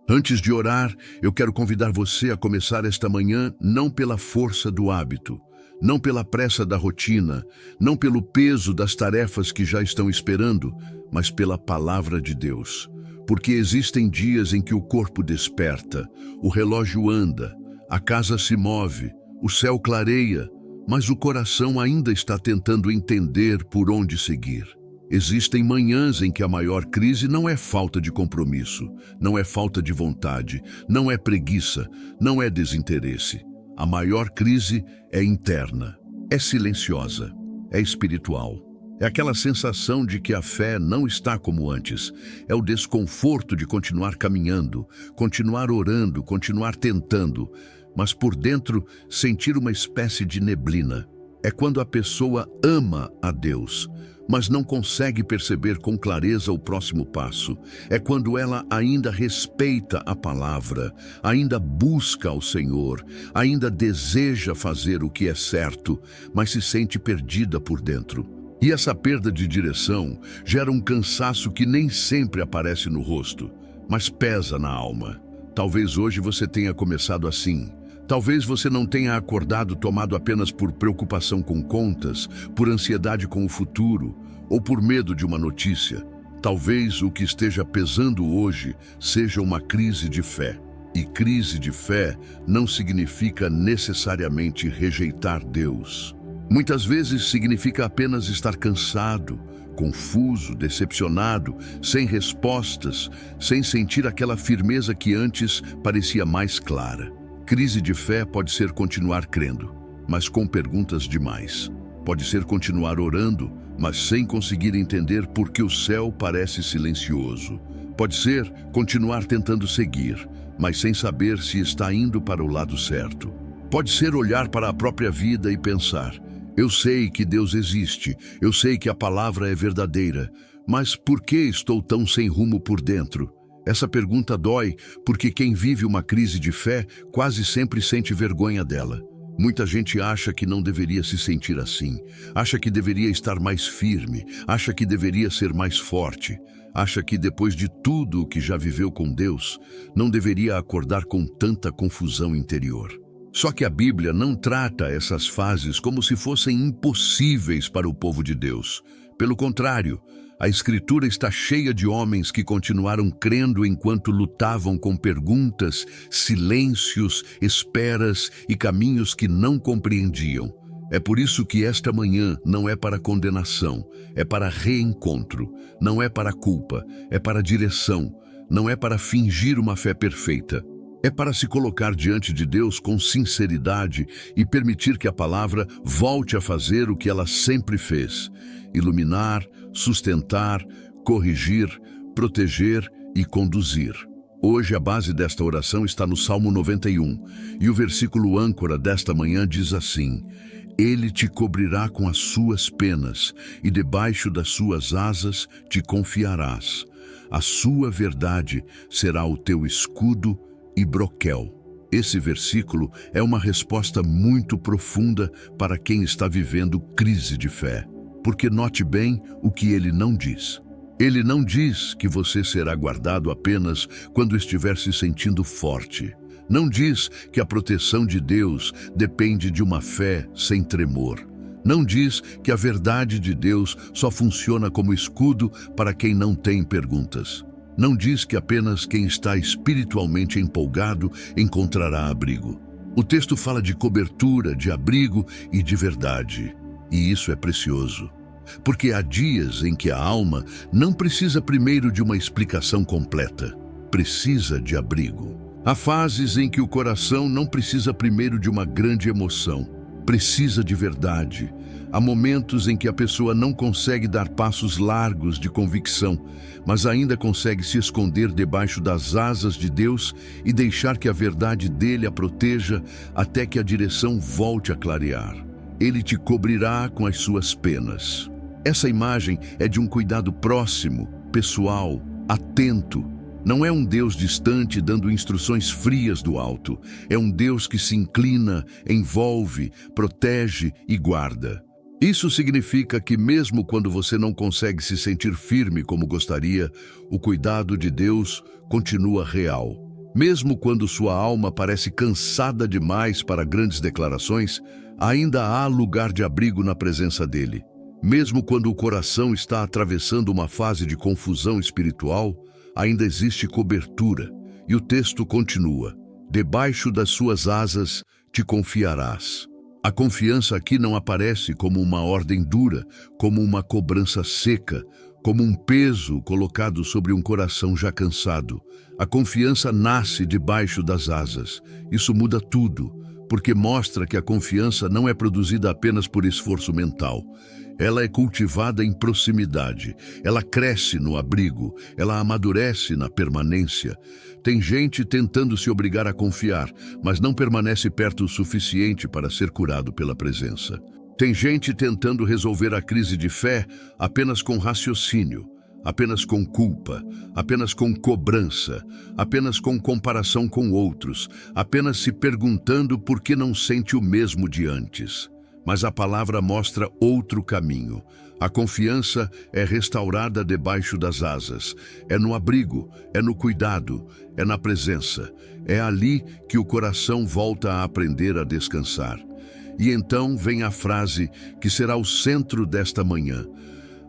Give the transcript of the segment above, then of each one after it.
Antes de orar, eu quero convidar você a começar esta manhã não pela força do hábito, não pela pressa da rotina, não pelo peso das tarefas que já estão esperando, mas pela palavra de Deus. Porque existem dias em que o corpo desperta, o relógio anda, a casa se move, o céu clareia, mas o coração ainda está tentando entender por onde seguir. Existem manhãs em que a maior crise não é falta de compromisso, não é falta de vontade, não é preguiça, não é desinteresse. A maior crise é interna, é silenciosa, é espiritual. É aquela sensação de que a fé não está como antes. É o desconforto de continuar caminhando, continuar orando, continuar tentando, mas por dentro sentir uma espécie de neblina. É quando a pessoa ama a Deus, mas não consegue perceber com clareza o próximo passo. É quando ela ainda respeita a palavra, ainda busca ao Senhor, ainda deseja fazer o que é certo, mas se sente perdida por dentro. E essa perda de direção gera um cansaço que nem sempre aparece no rosto, mas pesa na alma. Talvez hoje você tenha começado assim. Talvez você não tenha acordado tomado apenas por preocupação com contas, por ansiedade com o futuro ou por medo de uma notícia. Talvez o que esteja pesando hoje seja uma crise de fé. E crise de fé não significa necessariamente rejeitar Deus. Muitas vezes significa apenas estar cansado, confuso, decepcionado, sem respostas, sem sentir aquela firmeza que antes parecia mais clara. Crise de fé pode ser continuar crendo, mas com perguntas demais. Pode ser continuar orando, mas sem conseguir entender por que o céu parece silencioso. Pode ser continuar tentando seguir, mas sem saber se está indo para o lado certo. Pode ser olhar para a própria vida e pensar: eu sei que Deus existe, eu sei que a palavra é verdadeira, mas por que estou tão sem rumo por dentro? Essa pergunta dói porque quem vive uma crise de fé quase sempre sente vergonha dela. Muita gente acha que não deveria se sentir assim, acha que deveria estar mais firme, acha que deveria ser mais forte, acha que depois de tudo o que já viveu com Deus, não deveria acordar com tanta confusão interior. Só que a Bíblia não trata essas fases como se fossem impossíveis para o povo de Deus. Pelo contrário, a Escritura está cheia de homens que continuaram crendo enquanto lutavam com perguntas, silêncios, esperas e caminhos que não compreendiam. É por isso que esta manhã não é para condenação, é para reencontro. Não é para culpa, é para direção. Não é para fingir uma fé perfeita. É para se colocar diante de Deus com sinceridade e permitir que a palavra volte a fazer o que ela sempre fez: iluminar, sustentar, corrigir, proteger e conduzir. Hoje a base desta oração está no Salmo 91, e o versículo âncora desta manhã diz assim: Ele te cobrirá com as suas penas, e debaixo das suas asas te confiarás. A sua verdade será o teu escudo e broquel. Esse versículo é uma resposta muito profunda para quem está vivendo crise de fé. Porque note bem o que ele não diz. Ele não diz que você será guardado apenas quando estiver se sentindo forte. Não diz que a proteção de Deus depende de uma fé sem tremor. Não diz que a verdade de Deus só funciona como escudo para quem não tem perguntas. Não diz que apenas quem está espiritualmente empolgado encontrará abrigo. O texto fala de cobertura, de abrigo e de verdade. E isso é precioso, porque há dias em que a alma não precisa primeiro de uma explicação completa, precisa de abrigo. Há fases em que o coração não precisa primeiro de uma grande emoção, precisa de verdade. Há momentos em que a pessoa não consegue dar passos largos de convicção, mas ainda consegue se esconder debaixo das asas de Deus e deixar que a verdade dele a proteja até que a direção volte a clarear. Ele te cobrirá com as suas penas. Essa imagem é de um cuidado próximo, pessoal, atento. Não é um Deus distante dando instruções frias do alto. É um Deus que se inclina, envolve, protege e guarda. Isso significa que mesmo quando você não consegue se sentir firme como gostaria, o cuidado de Deus continua real. Mesmo quando sua alma parece cansada demais para grandes declarações, ainda há lugar de abrigo na presença dele. Mesmo quando o coração está atravessando uma fase de confusão espiritual, ainda existe cobertura. E o texto continua: debaixo das suas asas te confiarás. A confiança aqui não aparece como uma ordem dura, como uma cobrança seca, como um peso colocado sobre um coração já cansado. A confiança nasce debaixo das asas. Isso muda tudo, porque mostra que a confiança não é produzida apenas por esforço mental. Ela é cultivada em proximidade, ela cresce no abrigo, ela amadurece na permanência. Tem gente tentando se obrigar a confiar, mas não permanece perto o suficiente para ser curado pela presença. Tem gente tentando resolver a crise de fé apenas com raciocínio, apenas com culpa, apenas com cobrança, apenas com comparação com outros, apenas se perguntando por que não sente o mesmo de antes. Mas a palavra mostra outro caminho. A confiança é restaurada debaixo das asas. É no abrigo, é no cuidado, é na presença. É ali que o coração volta a aprender a descansar. E então vem a frase que será o centro desta manhã: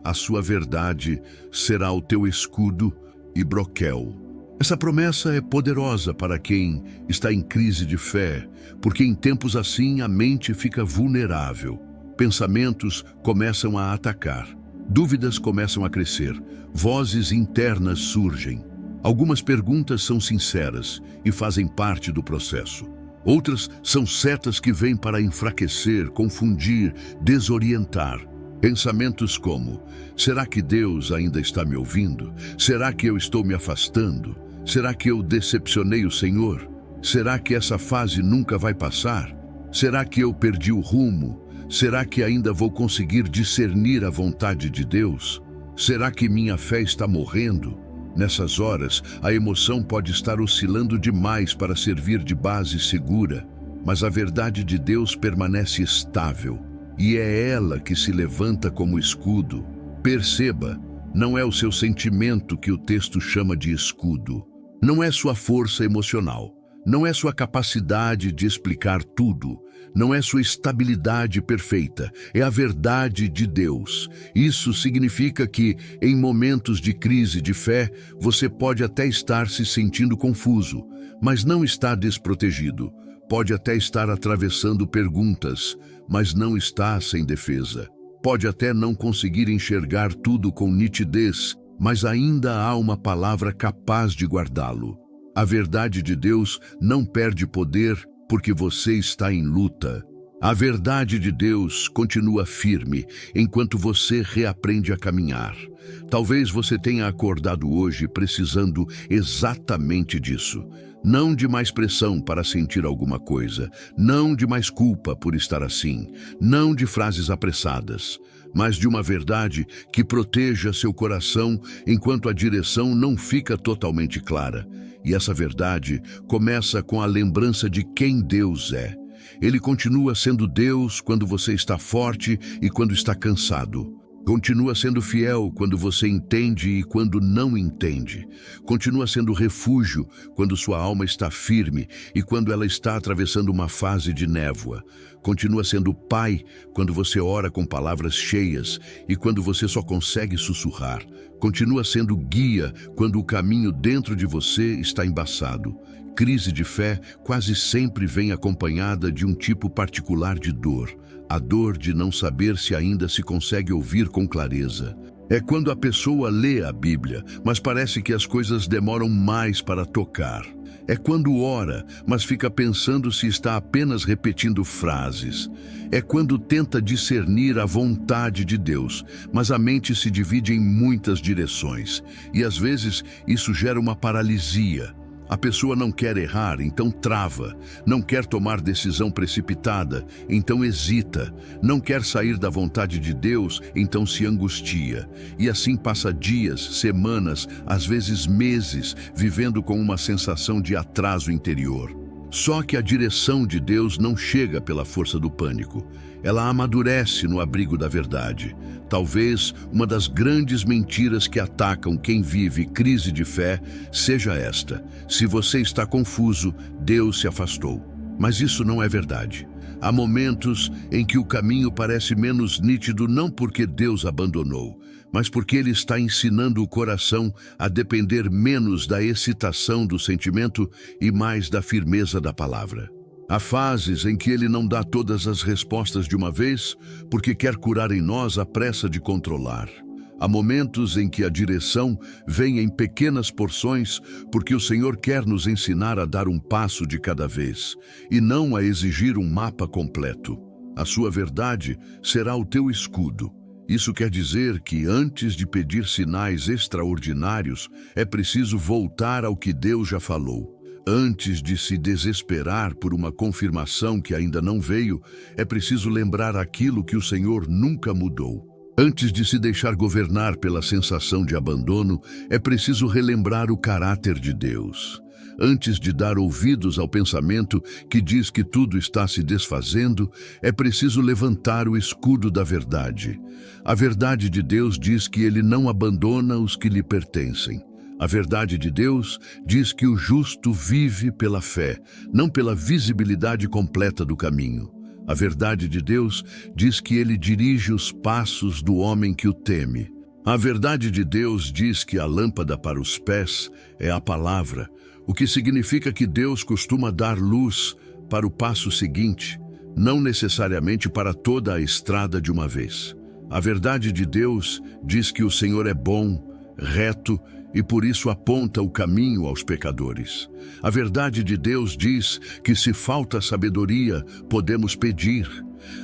a sua verdade será o teu escudo e broquel. Essa promessa é poderosa para quem está em crise de fé, porque em tempos assim a mente fica vulnerável. Pensamentos começam a atacar, dúvidas começam a crescer, vozes internas surgem. Algumas perguntas são sinceras e fazem parte do processo. Outras são setas que vêm para enfraquecer, confundir, desorientar. Pensamentos como: será que Deus ainda está me ouvindo? Será que eu estou me afastando? Será que eu decepcionei o Senhor? Será que essa fase nunca vai passar? Será que eu perdi o rumo? Será que ainda vou conseguir discernir a vontade de Deus? Será que minha fé está morrendo? Nessas horas, a emoção pode estar oscilando demais para servir de base segura, mas a verdade de Deus permanece estável, e é ela que se levanta como escudo. Perceba, não é o seu sentimento que o texto chama de escudo. Não é sua força emocional, não é sua capacidade de explicar tudo, não é sua estabilidade perfeita, é a verdade de Deus. Isso significa que, em momentos de crise de fé, você pode até estar se sentindo confuso, mas não está desprotegido. Pode até estar atravessando perguntas, mas não está sem defesa. Pode até não conseguir enxergar tudo com nitidez, mas ainda há uma palavra capaz de guardá-lo. A verdade de Deus não perde poder porque você está em luta. A verdade de Deus continua firme enquanto você reaprende a caminhar. Talvez você tenha acordado hoje precisando exatamente disso. Não de mais pressão para sentir alguma coisa, não de mais culpa por estar assim, não de frases apressadas, mas de uma verdade que proteja seu coração enquanto a direção não fica totalmente clara. E essa verdade começa com a lembrança de quem Deus é. Ele continua sendo Deus quando você está forte e quando está cansado. Continua sendo fiel quando você entende e quando não entende. Continua sendo refúgio quando sua alma está firme e quando ela está atravessando uma fase de névoa. Continua sendo pai quando você ora com palavras cheias e quando você só consegue sussurrar. Continua sendo guia quando o caminho dentro de você está embaçado. Crise de fé quase sempre vem acompanhada de um tipo particular de dor. A dor de não saber se ainda se consegue ouvir com clareza. É quando a pessoa lê a Bíblia, mas parece que as coisas demoram mais para tocar. É quando ora, mas fica pensando se está apenas repetindo frases. É quando tenta discernir a vontade de Deus, mas a mente se divide em muitas direções. E às vezes isso gera uma paralisia. A pessoa não quer errar, então trava. Não quer tomar decisão precipitada, então hesita. Não quer sair da vontade de Deus, então se angustia. E assim passa dias, semanas, às vezes meses, vivendo com uma sensação de atraso interior. Só que a direção de Deus não chega pela força do pânico. Ela amadurece no abrigo da verdade. Talvez uma das grandes mentiras que atacam quem vive crise de fé seja esta: se você está confuso, Deus se afastou. Mas isso não é verdade. Há momentos em que o caminho parece menos nítido não porque Deus abandonou, mas porque Ele está ensinando o coração a depender menos da excitação do sentimento e mais da firmeza da palavra. Há fases em que Ele não dá todas as respostas de uma vez, porque quer curar em nós a pressa de controlar. Há momentos em que a direção vem em pequenas porções, porque o Senhor quer nos ensinar a dar um passo de cada vez, e não a exigir um mapa completo. A sua verdade será o teu escudo. Isso quer dizer que, antes de pedir sinais extraordinários, é preciso voltar ao que Deus já falou. Antes de se desesperar por uma confirmação que ainda não veio, é preciso lembrar aquilo que o Senhor nunca mudou. Antes de se deixar governar pela sensação de abandono, é preciso relembrar o caráter de Deus. Antes de dar ouvidos ao pensamento que diz que tudo está se desfazendo, é preciso levantar o escudo da verdade. A verdade de Deus diz que Ele não abandona os que lhe pertencem. A verdade de Deus diz que o justo vive pela fé, não pela visibilidade completa do caminho. A verdade de Deus diz que Ele dirige os passos do homem que o teme. A verdade de Deus diz que a lâmpada para os pés é a palavra, o que significa que Deus costuma dar luz para o passo seguinte, não necessariamente para toda a estrada de uma vez. A verdade de Deus diz que o Senhor é bom, reto e por isso aponta o caminho aos pecadores. A verdade de Deus diz que se falta sabedoria, podemos pedir.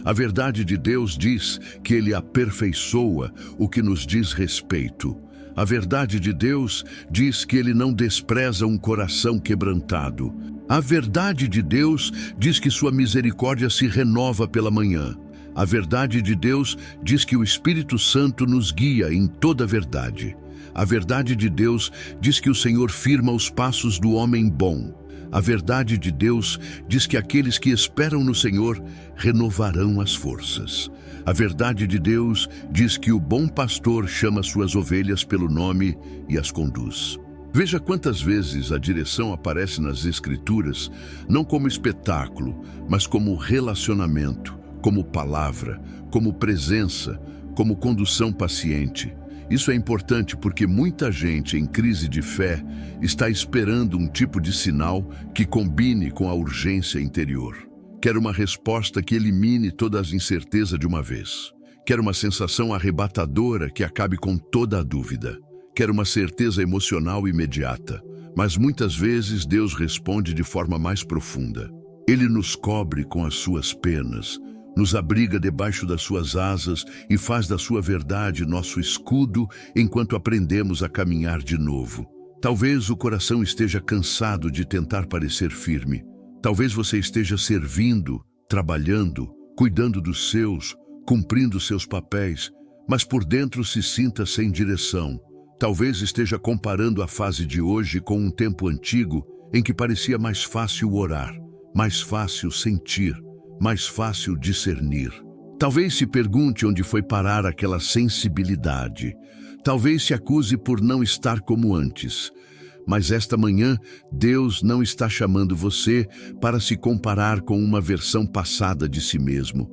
A verdade de Deus diz que Ele aperfeiçoa o que nos diz respeito. A verdade de Deus diz que Ele não despreza um coração quebrantado. A verdade de Deus diz que sua misericórdia se renova pela manhã. A verdade de Deus diz que o Espírito Santo nos guia em toda a verdade. A verdade de Deus diz que o Senhor firma os passos do homem bom. A verdade de Deus diz que aqueles que esperam no Senhor renovarão as forças. A verdade de Deus diz que o bom pastor chama suas ovelhas pelo nome e as conduz. Veja quantas vezes a direção aparece nas Escrituras, não como espetáculo, mas como relacionamento, como palavra, como presença, como condução paciente. Isso é importante porque muita gente em crise de fé está esperando um tipo de sinal que combine com a urgência interior. Quer uma resposta que elimine toda a incerteza de uma vez. Quer uma sensação arrebatadora que acabe com toda a dúvida. Quer uma certeza emocional imediata. Mas muitas vezes Deus responde de forma mais profunda. Ele nos cobre com as suas penas, nos abriga debaixo das suas asas e faz da sua verdade nosso escudo enquanto aprendemos a caminhar de novo. Talvez o coração esteja cansado de tentar parecer firme. Talvez você esteja servindo, trabalhando, cuidando dos seus, cumprindo seus papéis, mas por dentro se sinta sem direção. Talvez esteja comparando a fase de hoje com um tempo antigo em que parecia mais fácil orar, mais fácil sentir, mais fácil discernir. Talvez se pergunte onde foi parar aquela sensibilidade. Talvez se acuse por não estar como antes. Mas esta manhã, Deus não está chamando você para se comparar com uma versão passada de si mesmo.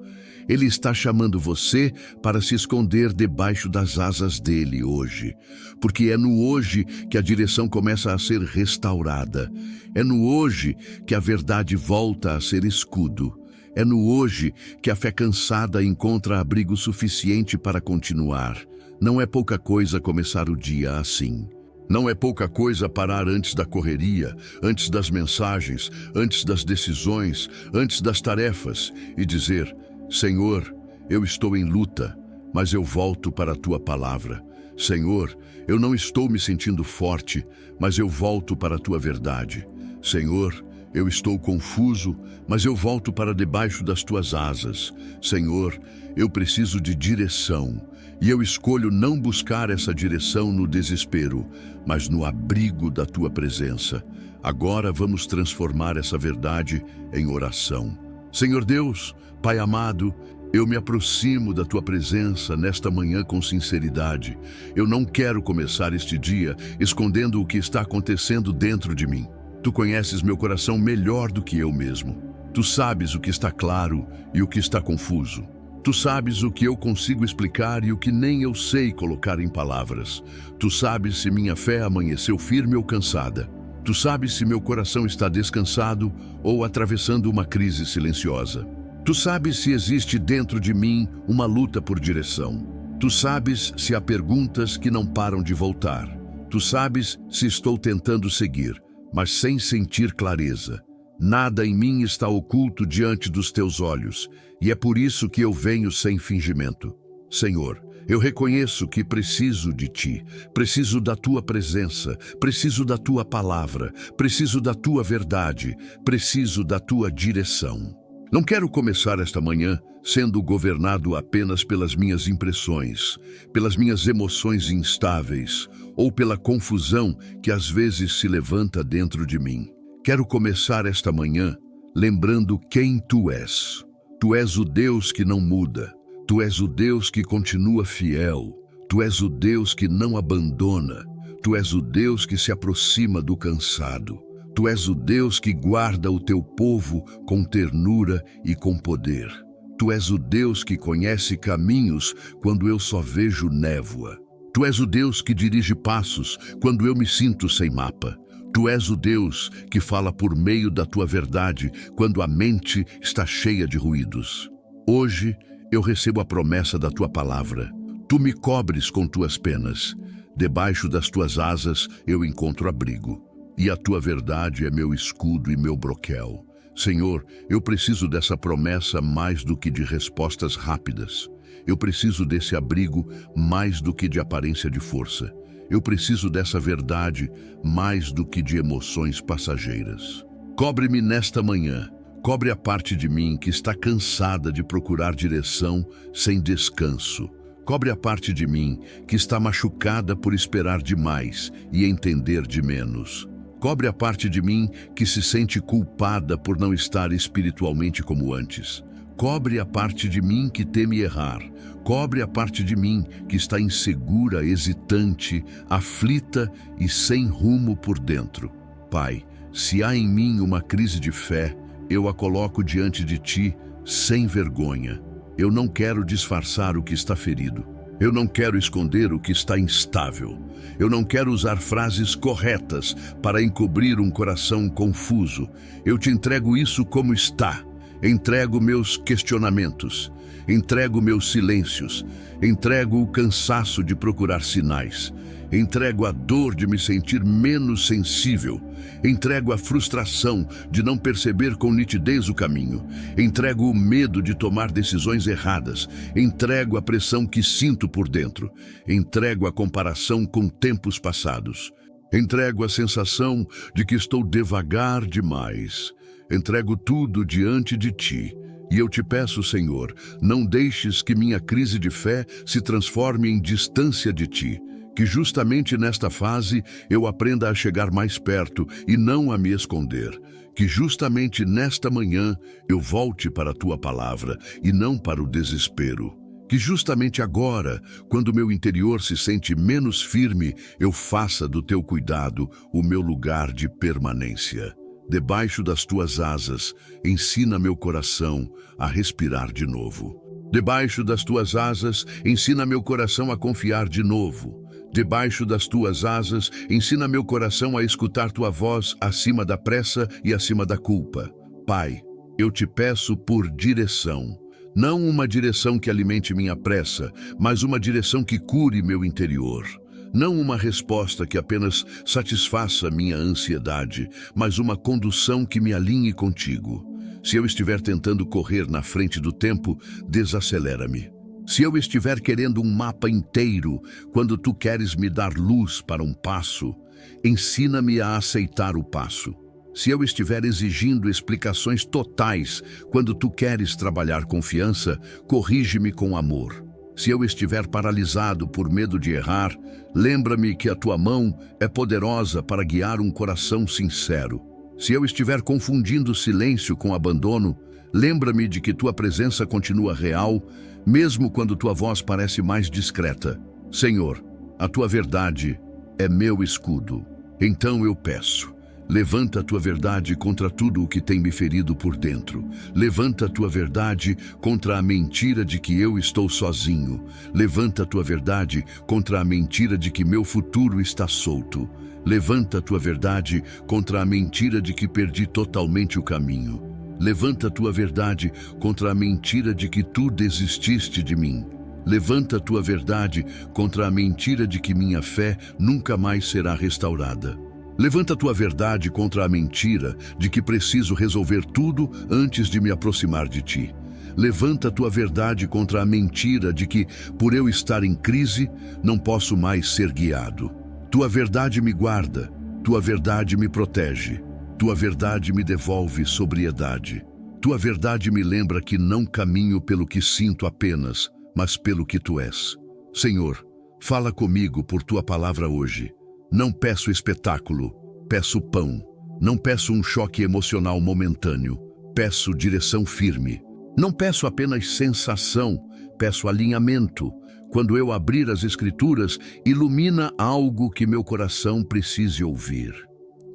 Ele está chamando você para se esconder debaixo das asas dele hoje. Porque é no hoje que a direção começa a ser restaurada. É no hoje que a verdade volta a ser escudo. É no hoje que a fé cansada encontra abrigo suficiente para continuar. Não é pouca coisa começar o dia assim. Não é pouca coisa parar antes da correria, antes das mensagens, antes das decisões, antes das tarefas e dizer: Senhor, eu estou em luta, mas eu volto para a Tua palavra. Senhor, eu não estou me sentindo forte, mas eu volto para a Tua verdade. Senhor, Eu estou confuso, mas eu volto para debaixo das tuas asas. Senhor, eu preciso de direção, e eu escolho não buscar essa direção no desespero, mas no abrigo da tua presença. Agora vamos transformar essa verdade em oração. Senhor Deus, Pai amado, eu me aproximo da tua presença nesta manhã com sinceridade. Eu não quero começar este dia escondendo o que está acontecendo dentro de mim. Tu conheces meu coração melhor do que eu mesmo. Tu sabes o que está claro e o que está confuso. Tu sabes o que eu consigo explicar e o que nem eu sei colocar em palavras. Tu sabes se minha fé amanheceu firme ou cansada. Tu sabes se meu coração está descansado ou atravessando uma crise silenciosa. Tu sabes se existe dentro de mim uma luta por direção. Tu sabes se há perguntas que não param de voltar. Tu sabes se estou tentando seguir, mas sem sentir clareza. Nada em mim está oculto diante dos teus olhos, e é por isso que eu venho sem fingimento. Senhor, eu reconheço que preciso de ti, preciso da tua presença, preciso da tua palavra, preciso da tua verdade, preciso da tua direção. Não quero começar esta manhã sendo governado apenas pelas minhas impressões, pelas minhas emoções instáveis ou pela confusão que às vezes se levanta dentro de mim. Quero começar esta manhã lembrando quem tu és. Tu és o Deus que não muda. Tu és o Deus que continua fiel. Tu és o Deus que não abandona. Tu és o Deus que se aproxima do cansado. Tu és o Deus que guarda o teu povo com ternura e com poder. Tu és o Deus que conhece caminhos quando eu só vejo névoa. Tu és o Deus que dirige passos quando eu me sinto sem mapa. Tu és o Deus que fala por meio da tua verdade quando a mente está cheia de ruídos. Hoje eu recebo a promessa da tua palavra. Tu me cobres com tuas penas. Debaixo das tuas asas eu encontro abrigo. E a tua verdade é meu escudo e meu broquel. Senhor, eu preciso dessa promessa mais do que de respostas rápidas. Eu preciso desse abrigo mais do que de aparência de força. Eu preciso dessa verdade mais do que de emoções passageiras. Cobre-me nesta manhã. Cobre a parte de mim que está cansada de procurar direção sem descanso. Cobre a parte de mim que está machucada por esperar demais e entender de menos. Cobre a parte de mim que se sente culpada por não estar espiritualmente como antes. Cobre a parte de mim que teme errar. Cobre a parte de mim que está insegura, hesitante, aflita e sem rumo por dentro. Pai, se há em mim uma crise de fé, eu a coloco diante de ti sem vergonha. Eu não quero disfarçar o que está ferido. Eu não quero esconder o que está instável. Eu não quero usar frases corretas para encobrir um coração confuso. Eu te entrego isso como está. Entrego meus questionamentos. Entrego meus silêncios. Entrego o cansaço de procurar sinais. Entrego a dor de me sentir menos sensível. Entrego a frustração de não perceber com nitidez o caminho. Entrego o medo de tomar decisões erradas. Entrego a pressão que sinto por dentro. Entrego a comparação com tempos passados. Entrego a sensação de que estou devagar demais. Entrego tudo diante de ti. E eu te peço, Senhor, não deixes que minha crise de fé se transforme em distância de ti. Que justamente nesta fase eu aprenda a chegar mais perto e não a me esconder. Que justamente nesta manhã eu volte para a tua palavra e não para o desespero. Que justamente agora, quando meu interior se sente menos firme, eu faça do teu cuidado o meu lugar de permanência. Debaixo das tuas asas, ensina meu coração a respirar de novo. Debaixo das tuas asas, ensina meu coração a confiar de novo. Debaixo das tuas asas, ensina meu coração a escutar tua voz acima da pressa e acima da culpa. Pai, eu te peço por direção. Não uma direção que alimente minha pressa, mas uma direção que cure meu interior. Não uma resposta que apenas satisfaça minha ansiedade, mas uma condução que me alinhe contigo. Se eu estiver tentando correr na frente do tempo, desacelera-me. Se eu estiver querendo um mapa inteiro, quando tu queres me dar luz para um passo, ensina-me a aceitar o passo. Se eu estiver exigindo explicações totais quando tu queres trabalhar confiança, corrige-me com amor. Se eu estiver paralisado por medo de errar, lembra-me que a tua mão é poderosa para guiar um coração sincero. Se eu estiver confundindo silêncio com abandono, lembra-me de que tua presença continua real, mesmo quando tua voz parece mais discreta. Senhor, a tua verdade é meu escudo. Então eu peço, levanta a tua verdade contra tudo o que tem me ferido por dentro. Levanta a tua verdade contra a mentira de que eu estou sozinho. Levanta a tua verdade contra a mentira de que meu futuro está solto. Levanta a tua verdade contra a mentira de que perdi totalmente o caminho. Levanta a tua verdade contra a mentira de que tu desististe de mim. Levanta a tua verdade contra a mentira de que minha fé nunca mais será restaurada. Levanta a tua verdade contra a mentira de que preciso resolver tudo antes de me aproximar de ti. Levanta a tua verdade contra a mentira de que, por eu estar em crise, não posso mais ser guiado. Tua verdade me guarda, tua verdade me protege, tua verdade me devolve sobriedade. Tua verdade me lembra que não caminho pelo que sinto apenas, mas pelo que tu és. Senhor, fala comigo por tua palavra hoje. Não peço espetáculo, peço pão. Não peço um choque emocional momentâneo, peço direção firme. Não peço apenas sensação, peço alinhamento. Quando eu abrir as Escrituras, ilumina algo que meu coração precise ouvir.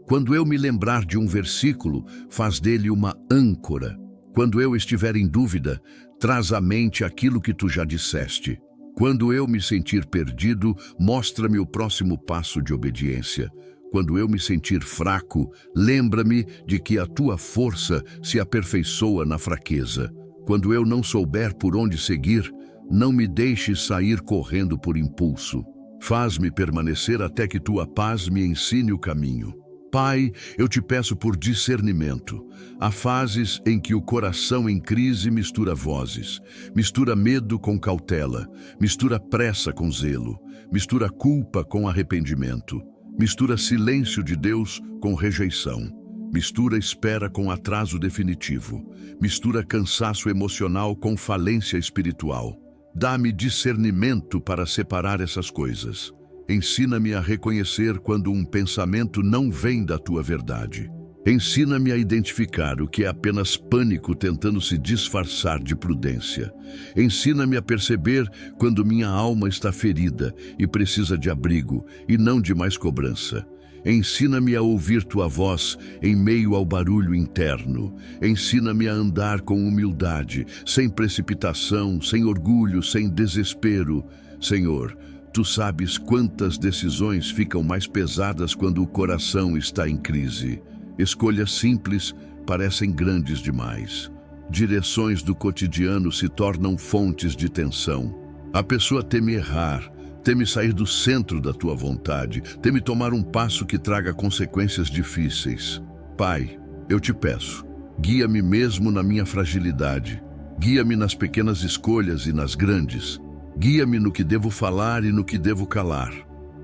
Quando eu me lembrar de um versículo, faz dele uma âncora. Quando eu estiver em dúvida, traz à mente aquilo que tu já disseste. Quando eu me sentir perdido, mostra-me o próximo passo de obediência. Quando eu me sentir fraco, lembra-me de que a tua força se aperfeiçoa na fraqueza. Quando eu não souber por onde seguir, não me deixes sair correndo por impulso. Faz-me permanecer até que tua paz me ensine o caminho. Pai, eu te peço por discernimento. Há fases em que o coração em crise mistura vozes, mistura medo com cautela, mistura pressa com zelo, mistura culpa com arrependimento, mistura silêncio de Deus com rejeição, mistura espera com atraso definitivo, mistura cansaço emocional com falência espiritual. Dá-me discernimento para separar essas coisas. Ensina-me a reconhecer quando um pensamento não vem da tua verdade. Ensina-me a identificar o que é apenas pânico tentando se disfarçar de prudência. Ensina-me a perceber quando minha alma está ferida e precisa de abrigo e não de mais cobrança. Ensina-me a ouvir tua voz em meio ao barulho interno. Ensina-me a andar com humildade, sem precipitação, sem orgulho, sem desespero. Senhor, tu sabes quantas decisões ficam mais pesadas quando o coração está em crise. Escolhas simples parecem grandes demais. Direções do cotidiano se tornam fontes de tensão. A pessoa teme errar, teme sair do centro da tua vontade, teme tomar um passo que traga consequências difíceis. Pai, eu te peço, guia-me mesmo na minha fragilidade. Guia-me nas pequenas escolhas e nas grandes. Guia-me no que devo falar e no que devo calar.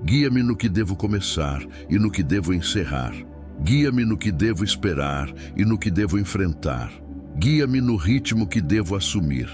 Guia-me no que devo começar e no que devo encerrar. Guia-me no que devo esperar e no que devo enfrentar. Guia-me no ritmo que devo assumir.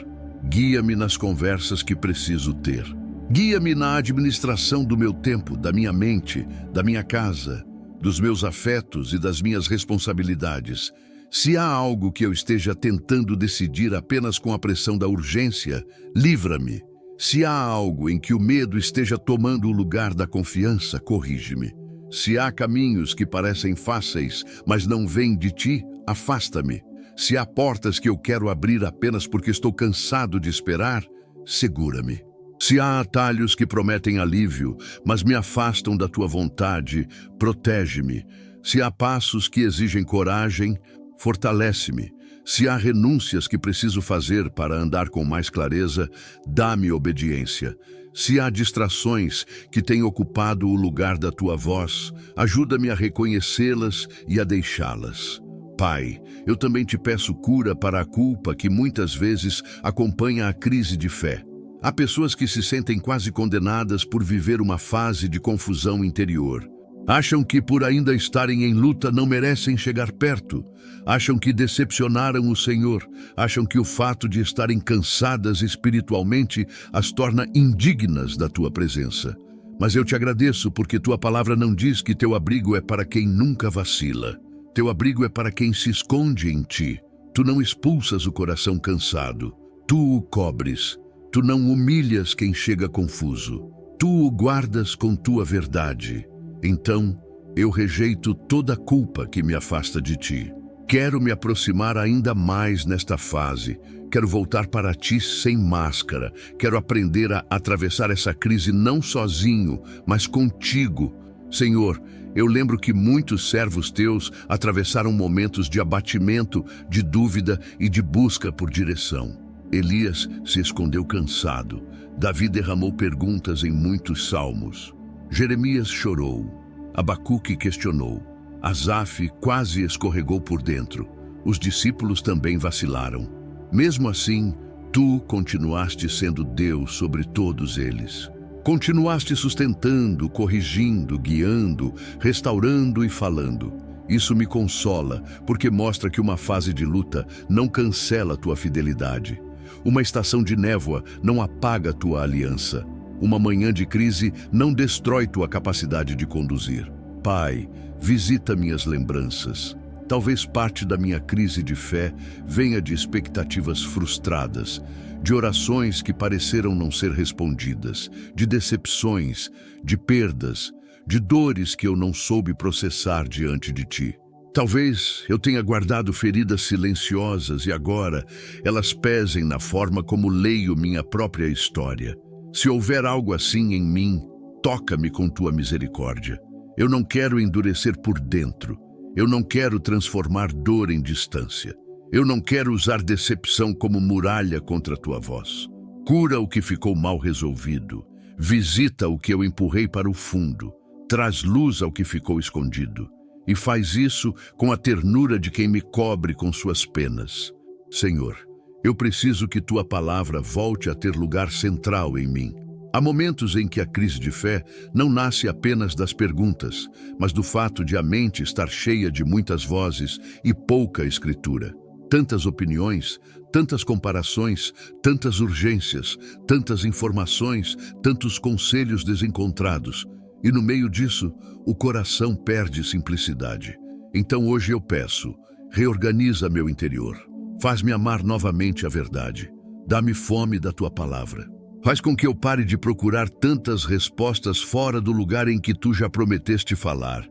Guia-me nas conversas que preciso ter. Guia-me na administração do meu tempo, da minha mente, da minha casa, dos meus afetos e das minhas responsabilidades. Se há algo que eu esteja tentando decidir apenas com a pressão da urgência, livra-me. Se há algo em que o medo esteja tomando o lugar da confiança, corrige-me. Se há caminhos que parecem fáceis, mas não vêm de ti, afasta-me. Se há portas que eu quero abrir apenas porque estou cansado de esperar, segura-me. Se há atalhos que prometem alívio, mas me afastam da tua vontade, protege-me. Se há passos que exigem coragem, fortalece-me. Se há renúncias que preciso fazer para andar com mais clareza, dá-me obediência. Se há distrações que têm ocupado o lugar da tua voz, ajuda-me a reconhecê-las e a deixá-las. Pai, eu também te peço cura para a culpa que muitas vezes acompanha a crise de fé. Há pessoas que se sentem quase condenadas por viver uma fase de confusão interior. Acham que por ainda estarem em luta não merecem chegar perto. Acham que decepcionaram o Senhor. Acham que o fato de estarem cansadas espiritualmente as torna indignas da tua presença. Mas eu te agradeço porque tua palavra não diz que teu abrigo é para quem nunca vacila. Teu abrigo é para quem se esconde em ti. Tu não expulsas o coração cansado. Tu o cobres. Tu não humilhas quem chega confuso. Tu o guardas com tua verdade. Então, eu rejeito toda a culpa que me afasta de ti. Quero me aproximar ainda mais nesta fase. Quero voltar para ti sem máscara. Quero aprender a atravessar essa crise não sozinho, mas contigo. Senhor, eu lembro que muitos servos teus atravessaram momentos de abatimento, de dúvida e de busca por direção. Elias se escondeu cansado. Davi derramou perguntas em muitos salmos. Jeremias chorou. Abacuque questionou. Asaf quase escorregou por dentro. Os discípulos também vacilaram. Mesmo assim, tu continuaste sendo Deus sobre todos eles. Continuaste sustentando, corrigindo, guiando, restaurando e falando. Isso me consola, porque mostra que uma fase de luta não cancela tua fidelidade. Uma estação de névoa não apaga tua aliança. Uma manhã de crise não destrói tua capacidade de conduzir. Pai, visita minhas lembranças. Talvez parte da minha crise de fé venha de expectativas frustradas, de orações que pareceram não ser respondidas, de decepções, de perdas, de dores que eu não soube processar diante de ti. Talvez eu tenha guardado feridas silenciosas e agora elas pesem na forma como leio minha própria história. Se houver algo assim em mim, toca-me com tua misericórdia. Eu não quero endurecer por dentro. Eu não quero transformar dor em distância. Eu não quero usar decepção como muralha contra a tua voz. Cura o que ficou mal resolvido. Visita o que eu empurrei para o fundo. Traz luz ao que ficou escondido. E faz isso com a ternura de quem me cobre com suas penas. Senhor, eu preciso que tua palavra volte a ter lugar central em mim. Há momentos em que a crise de fé não nasce apenas das perguntas, mas do fato de a mente estar cheia de muitas vozes e pouca escritura. Tantas opiniões, tantas comparações, tantas urgências, tantas informações, tantos conselhos desencontrados. E no meio disso, o coração perde simplicidade. Então hoje eu peço, reorganiza meu interior. Faz-me amar novamente a verdade. Dá-me fome da tua palavra. Faz com que eu pare de procurar tantas respostas fora do lugar em que tu já prometeste falar.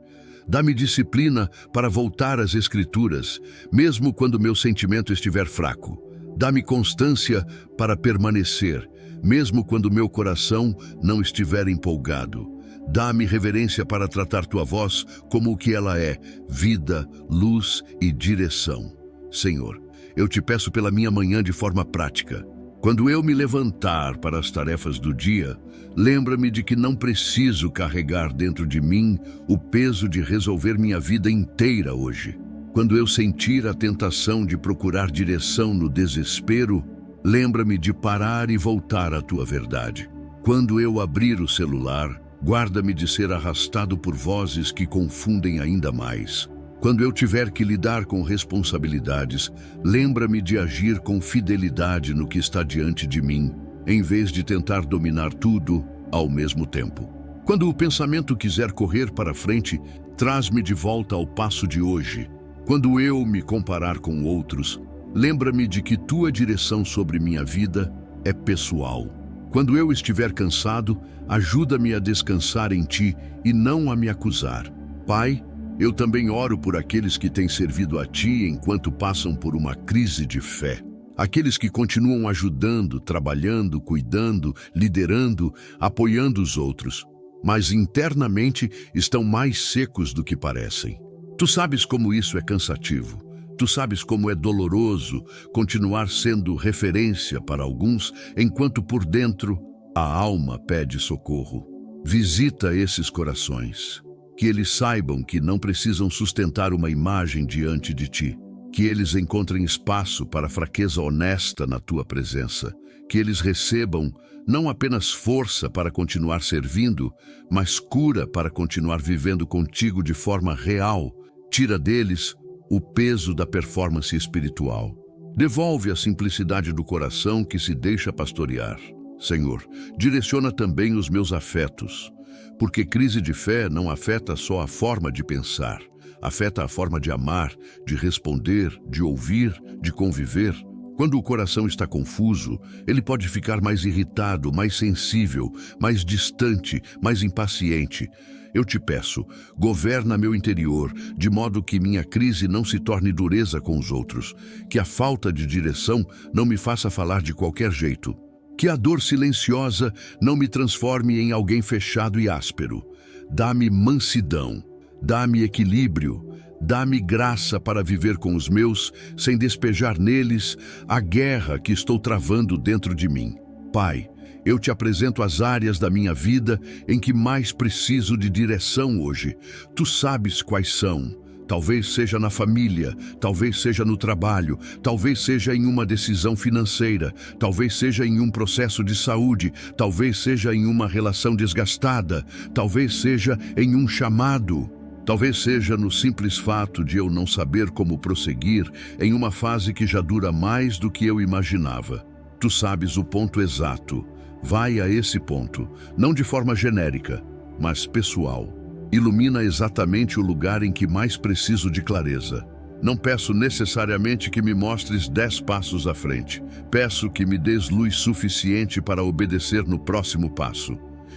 Dá-me disciplina para voltar às Escrituras, mesmo quando meu sentimento estiver fraco. Dá-me constância para permanecer, mesmo quando meu coração não estiver empolgado. Dá-me reverência para tratar tua voz como o que ela é, vida, luz e direção. Senhor, eu te peço pela minha manhã de forma prática. Quando eu me levantar para as tarefas do dia, lembra-me de que não preciso carregar dentro de mim o peso de resolver minha vida inteira hoje. Quando eu sentir a tentação de procurar direção no desespero, lembra-me de parar e voltar à tua verdade. Quando eu abrir o celular, guarda-me de ser arrastado por vozes que confundem ainda mais. Quando eu tiver que lidar com responsabilidades, lembra-me de agir com fidelidade no que está diante de mim, em vez de tentar dominar tudo ao mesmo tempo. Quando o pensamento quiser correr para frente, traz-me de volta ao passo de hoje. Quando eu me comparar com outros, lembra-me de que tua direção sobre minha vida é pessoal. Quando eu estiver cansado, ajuda-me a descansar em ti e não a me acusar. Pai, eu também oro por aqueles que têm servido a ti enquanto passam por uma crise de fé. Aqueles que continuam ajudando, trabalhando, cuidando, liderando, apoiando os outros, mas internamente estão mais secos do que parecem. Tu sabes como isso é cansativo. Tu sabes como é doloroso continuar sendo referência para alguns, enquanto por dentro a alma pede socorro. Visita esses corações. Que eles saibam que não precisam sustentar uma imagem diante de ti. Que eles encontrem espaço para a fraqueza honesta na tua presença. Que eles recebam não apenas força para continuar servindo, mas cura para continuar vivendo contigo de forma real. Tira deles o peso da performance espiritual. Devolve a simplicidade do coração que se deixa pastorear. Senhor, direciona também os meus afetos, porque crise de fé não afeta só a forma de pensar, afeta a forma de amar, de responder, de ouvir, de conviver. Quando o coração está confuso, ele pode ficar mais irritado, mais sensível, mais distante, mais impaciente. Eu te peço, governa meu interior, de modo que minha crise não se torne dureza com os outros, que a falta de direção não me faça falar de qualquer jeito, que a dor silenciosa não me transforme em alguém fechado e áspero. Dá-me mansidão, dá-me equilíbrio, dá-me graça para viver com os meus, sem despejar neles a guerra que estou travando dentro de mim. Pai, eu te apresento as áreas da minha vida em que mais preciso de direção hoje. Tu sabes quais são. Talvez seja na família, talvez seja no trabalho, talvez seja em uma decisão financeira, talvez seja em um processo de saúde, talvez seja em uma relação desgastada, talvez seja em um chamado. Talvez seja no simples fato de eu não saber como prosseguir em uma fase que já dura mais do que eu imaginava. Tu sabes o ponto exato. Vai a esse ponto, não de forma genérica, mas pessoal. Ilumina exatamente o lugar em que mais preciso de clareza. Não peço necessariamente que me mostres 10 passos à frente. Peço que me des luz suficiente para obedecer no próximo passo.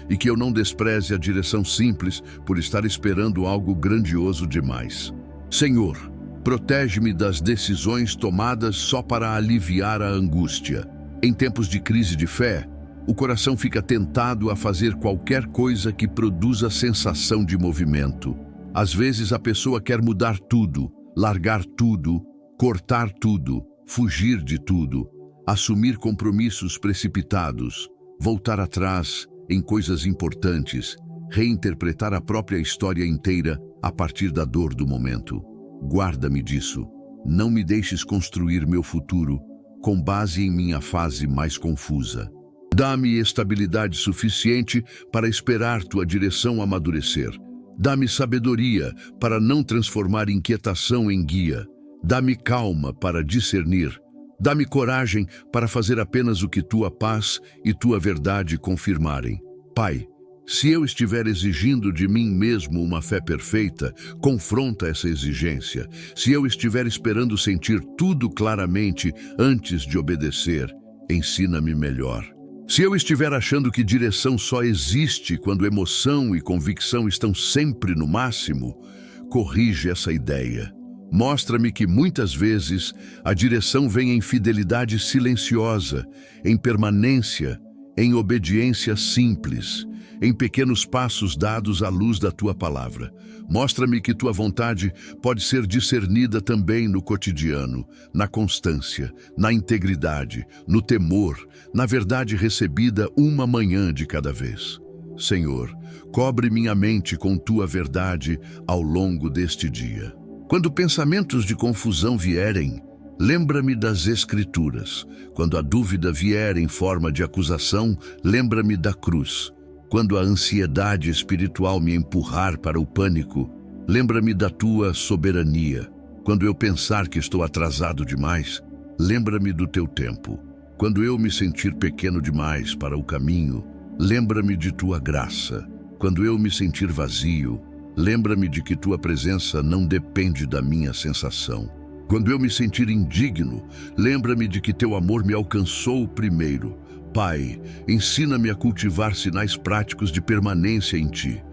E que eu não despreze a direção simples por estar esperando algo grandioso demais. Senhor, protege-me das decisões tomadas só para aliviar a angústia. Em tempos de crise de fé, o coração fica tentado a fazer qualquer coisa que produza sensação de movimento. Às vezes a pessoa quer mudar tudo, largar tudo, cortar tudo, fugir de tudo, assumir compromissos precipitados, voltar atrás em coisas importantes, reinterpretar a própria história inteira a partir da dor do momento. Guarda-me disso. Não me deixes construir meu futuro com base em minha fase mais confusa. Dá-me estabilidade suficiente para esperar tua direção amadurecer. Dá-me sabedoria para não transformar inquietação em guia. Dá-me calma para discernir. Dá-me coragem para fazer apenas o que tua paz e tua verdade confirmarem. Pai, se eu estiver exigindo de mim mesmo uma fé perfeita, confronta essa exigência. Se eu estiver esperando sentir tudo claramente antes de obedecer, ensina-me melhor. Se eu estiver achando que direção só existe quando emoção e convicção estão sempre no máximo, corrige essa ideia. Mostra-me que muitas vezes a direção vem em fidelidade silenciosa, em permanência, em obediência simples, em pequenos passos dados à luz da tua palavra. Mostra-me que tua vontade pode ser discernida também no cotidiano, na constância, na integridade, no temor, na verdade recebida uma manhã de cada vez. Senhor, cobre minha mente com tua verdade ao longo deste dia. Quando pensamentos de confusão vierem, lembra-me das Escrituras. Quando a dúvida vier em forma de acusação, lembra-me da cruz. Quando a ansiedade espiritual me empurrar para o pânico, lembra-me da tua soberania. Quando eu pensar que estou atrasado demais, lembra-me do teu tempo. Quando eu me sentir pequeno demais para o caminho, lembra-me de tua graça. Quando eu me sentir vazio, lembra-me de que tua presença não depende da minha sensação. Quando eu me sentir indigno, lembra-me de que teu amor me alcançou primeiro. Pai, ensina-me a cultivar sinais práticos de permanência em ti.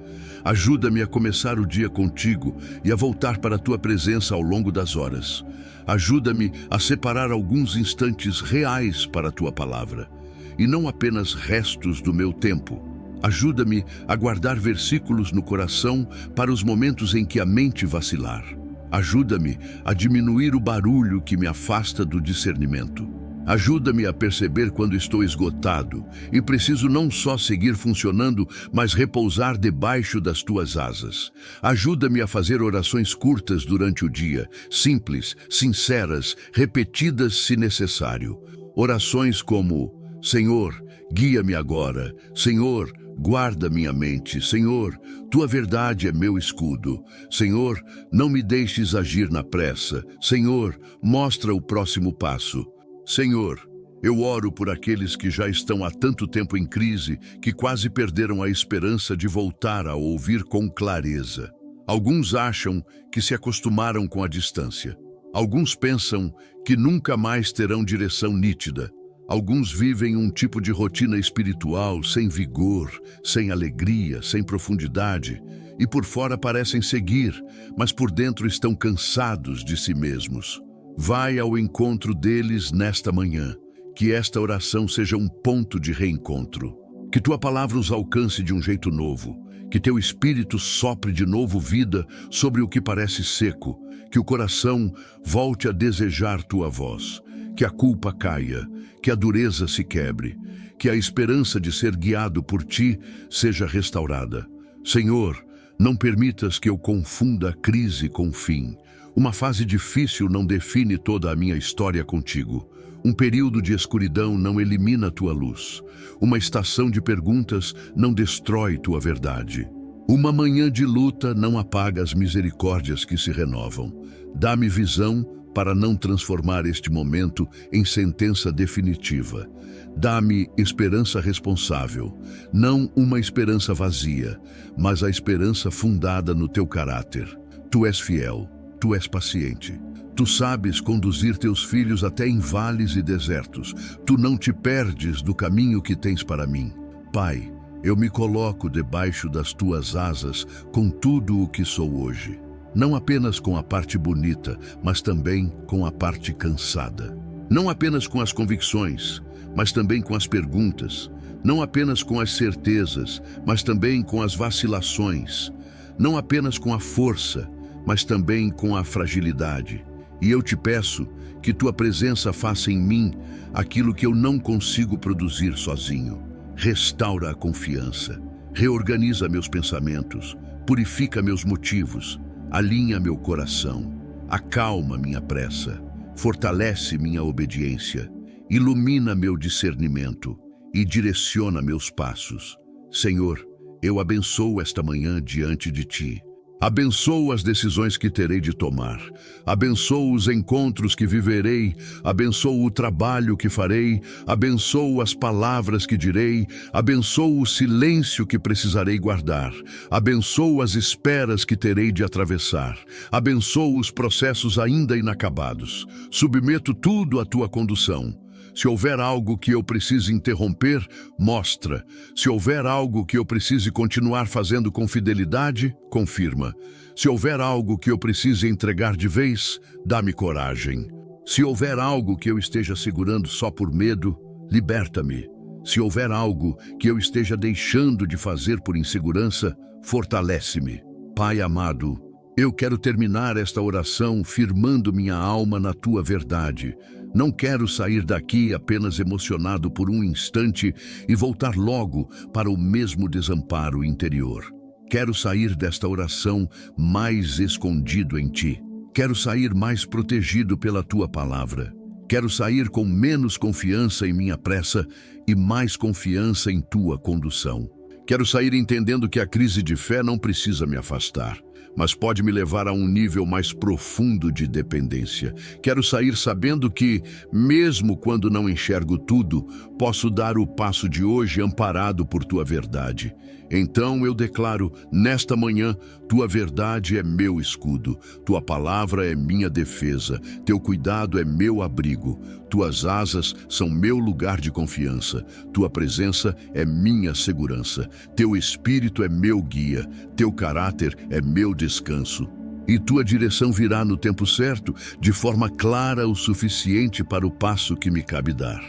Ajuda-me a começar o dia contigo e a voltar para a tua presença ao longo das horas. Ajuda-me a separar alguns instantes reais para a tua palavra, e não apenas restos do meu tempo. Ajuda-me a guardar versículos no coração para os momentos em que a mente vacilar. Ajuda-me a diminuir o barulho que me afasta do discernimento. Ajuda-me a perceber quando estou esgotado e preciso não só seguir funcionando, mas repousar debaixo das tuas asas. Ajuda-me a fazer orações curtas durante o dia, simples, sinceras, repetidas se necessário. Orações como: Senhor, guia-me agora. Senhor, guarda minha mente. Senhor, tua verdade é meu escudo. Senhor, não me deixes agir na pressa. Senhor, mostra o próximo passo. Senhor, eu oro por aqueles que já estão há tanto tempo em crise que quase perderam a esperança de voltar a ouvir com clareza. Alguns acham que se acostumaram com a distância. Alguns pensam que nunca mais terão direção nítida. Alguns vivem um tipo de rotina espiritual sem vigor, sem alegria, sem profundidade, e por fora parecem seguir, mas por dentro estão cansados de si mesmos. Vai ao encontro deles nesta manhã, que esta oração seja um ponto de reencontro. Que tua palavra os alcance de um jeito novo, que teu espírito sopre de novo vida sobre o que parece seco, que o coração volte a desejar tua voz, que a culpa caia, que a dureza se quebre, que a esperança de ser guiado por ti seja restaurada. Senhor, não permitas que eu confunda a crise com o fim. Uma fase difícil não define toda a minha história contigo. Um período de escuridão não elimina tua luz. Uma estação de perguntas não destrói tua verdade. Uma manhã de luta não apaga as misericórdias que se renovam. Dá-me visão para não transformar este momento em sentença definitiva. Dá-me esperança responsável, não uma esperança vazia, mas a esperança fundada no teu caráter. Tu és fiel. Tu és paciente. Tu sabes conduzir teus filhos até em vales e desertos. Tu não te perdes do caminho que tens para mim. Pai, eu me coloco debaixo das tuas asas com tudo o que sou hoje. Não apenas com a parte bonita, mas também com a parte cansada. Não apenas com as convicções, mas também com as perguntas. Não apenas com as certezas, mas também com as vacilações. Não apenas com a força, mas também com a fragilidade. E eu te peço que tua presença faça em mim aquilo que eu não consigo produzir sozinho. Restaura a confiança, reorganiza meus pensamentos, purifica meus motivos, alinha meu coração, acalma minha pressa, fortalece minha obediência, ilumina meu discernimento e direciona meus passos. Senhor, eu abençoo esta manhã diante de ti. Abençoo as decisões que terei de tomar. Abençoo os encontros que viverei. Abençoo o trabalho que farei. Abençoo as palavras que direi. Abençoo o silêncio que precisarei guardar. Abençoo as esperas que terei de atravessar. Abençoo os processos ainda inacabados. Submeto tudo à tua condução. Se houver algo que eu precise interromper, mostra. Se houver algo que eu precise continuar fazendo com fidelidade, confirma. Se houver algo que eu precise entregar de vez, dá-me coragem. Se houver algo que eu esteja segurando só por medo, liberta-me. Se houver algo que eu esteja deixando de fazer por insegurança, fortalece-me. Pai amado, eu quero terminar esta oração firmando minha alma na tua verdade. Não quero sair daqui apenas emocionado por um instante e voltar logo para o mesmo desamparo interior. Quero sair desta oração mais escondido em ti. Quero sair mais protegido pela tua palavra. Quero sair com menos confiança em minha pressa e mais confiança em tua condução. Quero sair entendendo que a crise de fé não precisa me afastar, mas pode me levar a um nível mais profundo de dependência. Quero sair sabendo que, mesmo quando não enxergo tudo, posso dar o passo de hoje amparado por tua verdade. Então eu declaro, nesta manhã, tua verdade é meu escudo, tua palavra é minha defesa, teu cuidado é meu abrigo, tuas asas são meu lugar de confiança, tua presença é minha segurança, teu espírito é meu guia, teu caráter é meu descanso. E tua direção virá no tempo certo, de forma clara o suficiente para o passo que me cabe dar.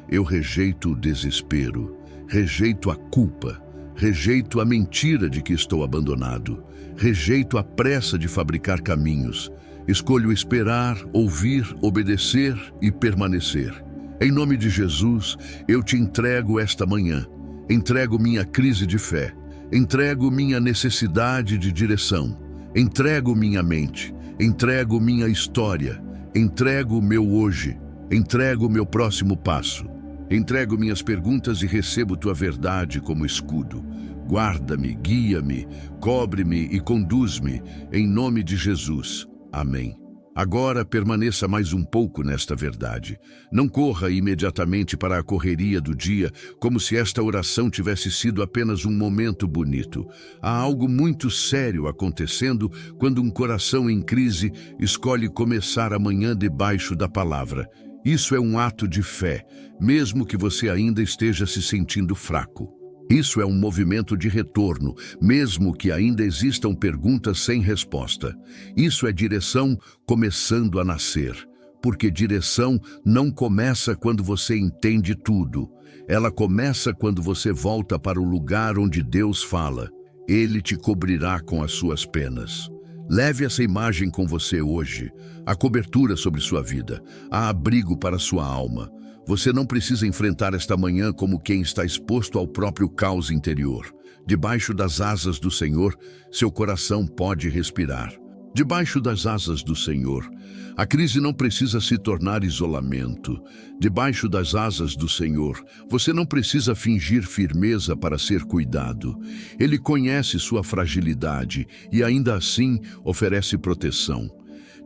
Eu rejeito o desespero, rejeito a culpa, rejeito a mentira de que estou abandonado, rejeito a pressa de fabricar caminhos. Escolho esperar, ouvir, obedecer e permanecer. Em nome de Jesus, eu te entrego esta manhã. Entrego minha crise de fé. Entrego minha necessidade de direção. Entrego minha mente. Entrego minha história. Entrego o meu hoje. Entrego o meu próximo passo. Entrego minhas perguntas e recebo tua verdade como escudo. Guarda-me, guia-me, cobre-me e conduz-me, em nome de Jesus. Amém. Agora permaneça mais um pouco nesta verdade. Não corra imediatamente para a correria do dia, como se esta oração tivesse sido apenas um momento bonito. Há algo muito sério acontecendo quando um coração em crise escolhe começar a manhã debaixo da palavra. Isso é um ato de fé, mesmo que você ainda esteja se sentindo fraco. Isso é um movimento de retorno, mesmo que ainda existam perguntas sem resposta. Isso é direção começando a nascer, porque direção não começa quando você entende tudo. Ela começa quando você volta para o lugar onde Deus fala. Ele te cobrirá com as suas penas. Leve essa imagem com você hoje. Há cobertura sobre sua vida. Há abrigo para sua alma. Você não precisa enfrentar esta manhã como quem está exposto ao próprio caos interior. Debaixo das asas do Senhor, seu coração pode respirar. Debaixo das asas do Senhor, a crise não precisa se tornar isolamento. Debaixo das asas do Senhor, você não precisa fingir firmeza para ser cuidado. Ele conhece sua fragilidade e ainda assim oferece proteção.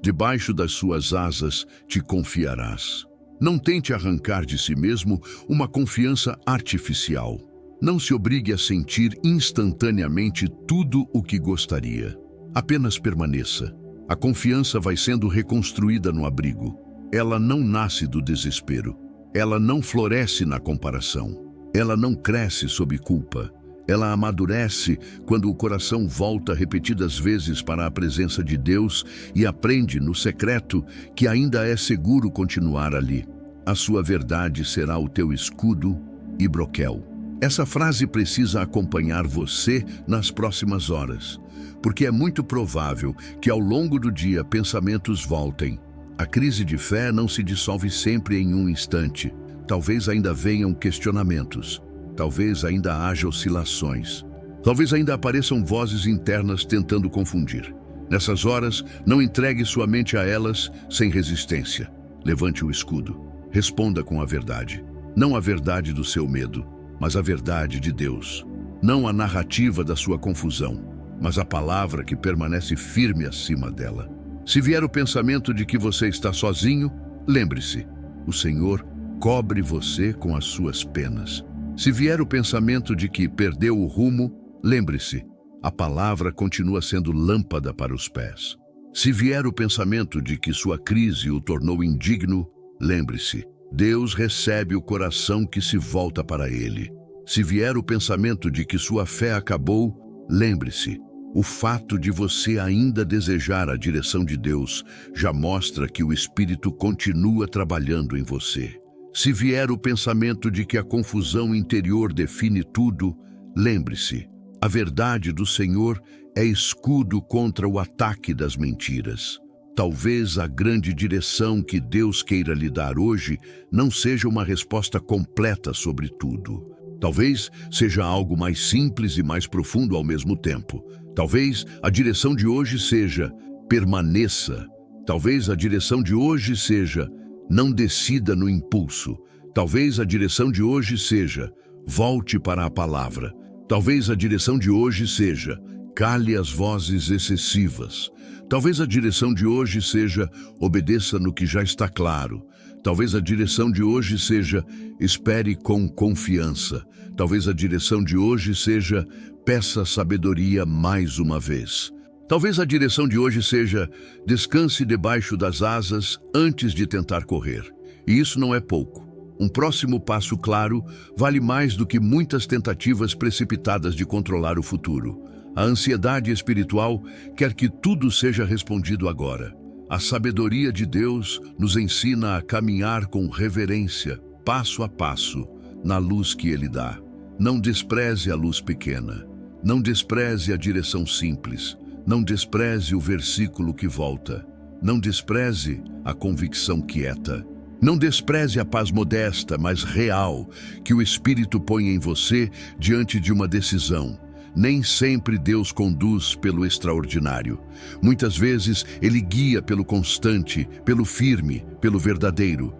Debaixo das suas asas te confiarás. Não tente arrancar de si mesmo uma confiança artificial. Não se obrigue a sentir instantaneamente tudo o que gostaria. Apenas permaneça. A confiança vai sendo reconstruída no abrigo. Ela não nasce do desespero. Ela não floresce na comparação. Ela não cresce sob culpa. Ela amadurece quando o coração volta repetidas vezes para a presença de Deus e aprende no secreto que ainda é seguro continuar ali. A sua verdade será o teu escudo e broquel. Essa frase precisa acompanhar você nas próximas horas, porque é muito provável que ao longo do dia pensamentos voltem. A crise de fé não se dissolve sempre em um instante. Talvez ainda venham questionamentos. Talvez ainda haja oscilações. Talvez ainda apareçam vozes internas tentando confundir. Nessas horas, não entregue sua mente a elas sem resistência. Levante o escudo. Responda com a verdade. Não a verdade do seu medo, mas a verdade de Deus. Não a narrativa da sua confusão, mas a palavra que permanece firme acima dela. Se vier o pensamento de que você está sozinho, lembre-se, o Senhor cobre você com as suas penas. Se vier o pensamento de que perdeu o rumo, lembre-se, a palavra continua sendo lâmpada para os pés. Se vier o pensamento de que sua crise o tornou indigno, lembre-se, Deus recebe o coração que se volta para Ele. Se vier o pensamento de que sua fé acabou, lembre-se, o fato de você ainda desejar a direção de Deus já mostra que o Espírito continua trabalhando em você. Se vier o pensamento de que a confusão interior define tudo, lembre-se, a verdade do Senhor é escudo contra o ataque das mentiras. Talvez a grande direção que Deus queira lhe dar hoje não seja uma resposta completa sobre tudo. Talvez seja algo mais simples e mais profundo ao mesmo tempo. Talvez a direção de hoje seja permaneça. Talvez a direção de hoje seja não decida no impulso. Talvez a direção de hoje seja volte para a palavra. Talvez a direção de hoje seja cale as vozes excessivas. Talvez a direção de hoje seja obedeça no que já está claro. Talvez a direção de hoje seja espere com confiança. Talvez a direção de hoje seja peça sabedoria mais uma vez. Talvez a direção de hoje seja descanse debaixo das asas antes de tentar correr. E isso não é pouco. Um próximo passo claro vale mais do que muitas tentativas precipitadas de controlar o futuro. A ansiedade espiritual quer que tudo seja respondido agora. A sabedoria de Deus nos ensina a caminhar com reverência, passo a passo, na luz que Ele dá. Não despreze a luz pequena. Não despreze a direção simples. Não despreze o versículo que volta. Não despreze a convicção quieta. Não despreze a paz modesta, mas real, que o Espírito põe em você diante de uma decisão. Nem sempre Deus conduz pelo extraordinário. Muitas vezes Ele guia pelo constante, pelo firme, pelo verdadeiro.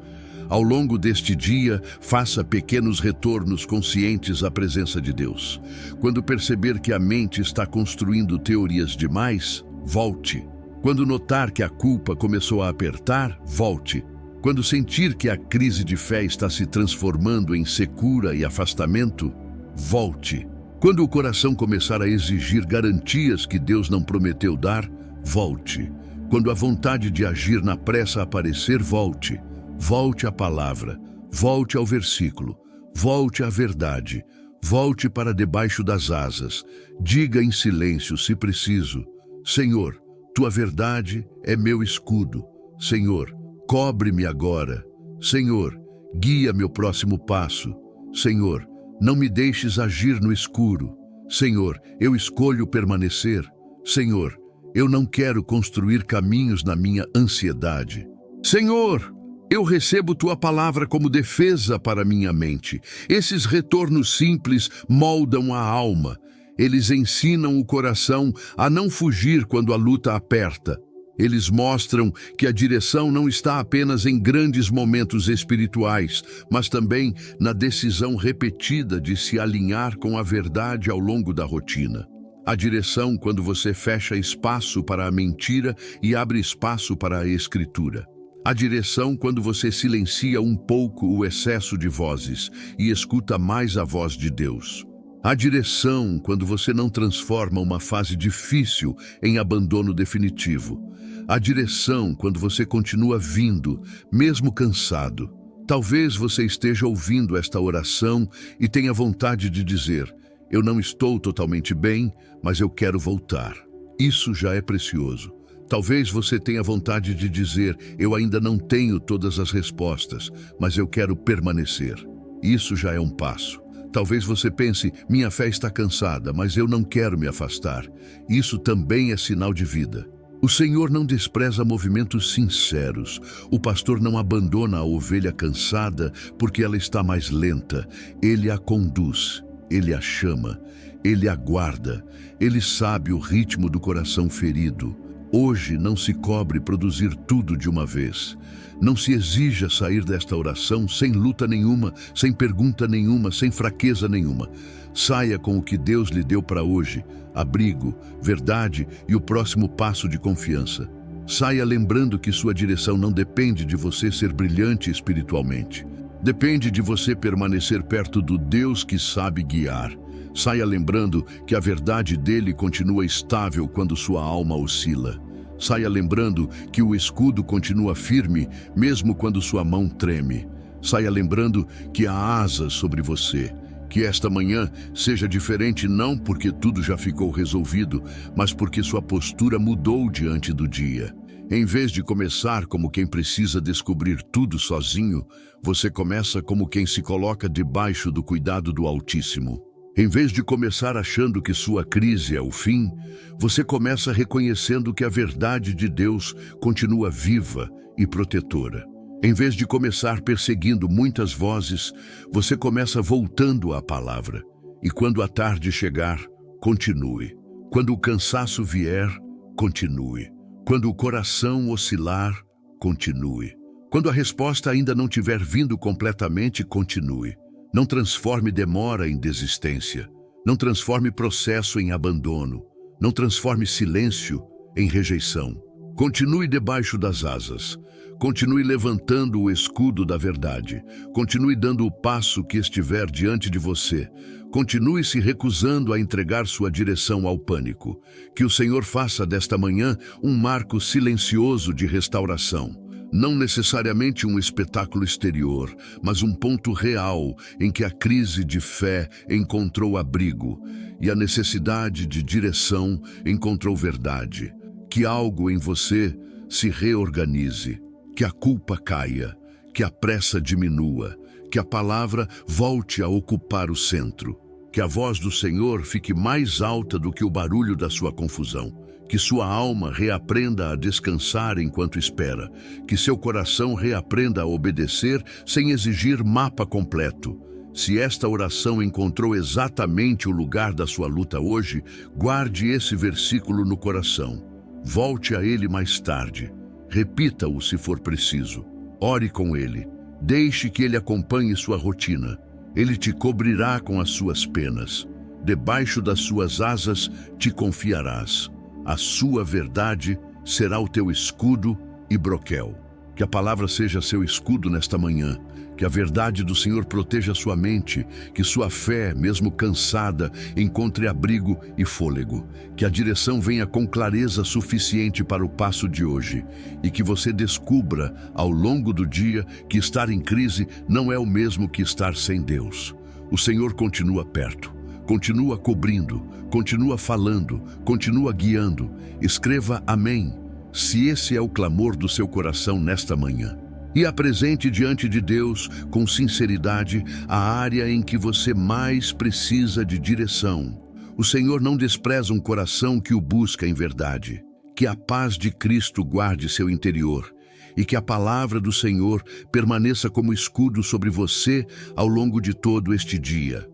Ao longo deste dia, faça pequenos retornos conscientes à presença de Deus. Quando perceber que a mente está construindo teorias demais, volte. Quando notar que a culpa começou a apertar, volte. Quando sentir que a crise de fé está se transformando em secura e afastamento, volte. Quando o coração começar a exigir garantias que Deus não prometeu dar, volte. Quando a vontade de agir na pressa aparecer, volte. Volte à palavra, volte ao versículo, volte à verdade, volte para debaixo das asas. Diga em silêncio, se preciso: Senhor, tua verdade é meu escudo. Senhor, cobre-me agora. Senhor, guia meu próximo passo. Senhor, não me deixes agir no escuro. Senhor, eu escolho permanecer. Senhor, eu não quero construir caminhos na minha ansiedade. Senhor, eu recebo tua palavra como defesa para minha mente. Esses retornos simples moldam a alma. Eles ensinam o coração a não fugir quando a luta aperta. Eles mostram que a direção não está apenas em grandes momentos espirituais, mas também na decisão repetida de se alinhar com a verdade ao longo da rotina. A direção quando você fecha espaço para a mentira e abre espaço para a escritura. A direção quando você silencia um pouco o excesso de vozes e escuta mais a voz de Deus. A direção quando você não transforma uma fase difícil em abandono definitivo. A direção quando você continua vindo, mesmo cansado. Talvez você esteja ouvindo esta oração e tenha vontade de dizer: eu não estou totalmente bem, mas eu quero voltar. Isso já é precioso. Talvez você tenha vontade de dizer: eu ainda não tenho todas as respostas, mas eu quero permanecer. Isso já é um passo. Talvez você pense: minha fé está cansada, mas eu não quero me afastar. Isso também é sinal de vida. O Senhor não despreza movimentos sinceros. O pastor não abandona a ovelha cansada porque ela está mais lenta. Ele a conduz, ele a chama, ele aguarda, ele sabe o ritmo do coração ferido. Hoje não se cobre produzir tudo de uma vez. Não se exija sair desta oração sem luta nenhuma, sem pergunta nenhuma, sem fraqueza nenhuma. Saia com o que Deus lhe deu para hoje: abrigo, verdade e o próximo passo de confiança. Saia lembrando que sua direção não depende de você ser brilhante espiritualmente. Depende de você permanecer perto do Deus que sabe guiar. Saia lembrando que a verdade dele continua estável quando sua alma oscila. Saia lembrando que o escudo continua firme, mesmo quando sua mão treme. Saia lembrando que há asas sobre você. Que esta manhã seja diferente não porque tudo já ficou resolvido, mas porque sua postura mudou diante do dia. Em vez de começar como quem precisa descobrir tudo sozinho, você começa como quem se coloca debaixo do cuidado do Altíssimo. Em vez de começar achando que sua crise é o fim, você começa reconhecendo que a verdade de Deus continua viva e protetora. Em vez de começar perseguindo muitas vozes, você começa voltando à palavra. E quando a tarde chegar, continue. Quando o cansaço vier, continue. Quando o coração oscilar, continue. Quando a resposta ainda não tiver vindo completamente, continue. Não transforme demora em desistência. Não transforme processo em abandono. Não transforme silêncio em rejeição. Continue debaixo das asas. Continue levantando o escudo da verdade. Continue dando o passo que estiver diante de você. Continue se recusando a entregar sua direção ao pânico. Que o Senhor faça desta manhã um marco silencioso de restauração. Não necessariamente um espetáculo exterior, mas um ponto real em que a crise de fé encontrou abrigo e a necessidade de direção encontrou verdade. Que algo em você se reorganize, que a culpa caia, que a pressa diminua, que a palavra volte a ocupar o centro, que a voz do Senhor fique mais alta do que o barulho da sua confusão, Que sua alma reaprenda a descansar enquanto espera. Que seu coração reaprenda a obedecer sem exigir mapa completo. Se esta oração encontrou exatamente o lugar da sua luta hoje, guarde esse versículo no coração. Volte a ele mais tarde. Repita-o se for preciso. Ore com ele. Deixe que ele acompanhe sua rotina. Ele te cobrirá com as suas penas. Debaixo das suas asas te confiarás. A sua verdade será o teu escudo e broquel. Que a palavra seja seu escudo nesta manhã. Que a verdade do Senhor proteja sua mente. Que sua fé, mesmo cansada, encontre abrigo e fôlego. Que a direção venha com clareza suficiente para o passo de hoje. E que você descubra, ao longo do dia, que estar em crise não é o mesmo que estar sem Deus. O Senhor continua perto. Continua cobrindo, continua falando, continua guiando. Escreva amém, se esse é o clamor do seu coração nesta manhã. E apresente diante de Deus, com sinceridade, a área em que você mais precisa de direção. O Senhor não despreza um coração que o busca em verdade. Que a paz de Cristo guarde seu interior e que a palavra do Senhor permaneça como escudo sobre você ao longo de todo este dia.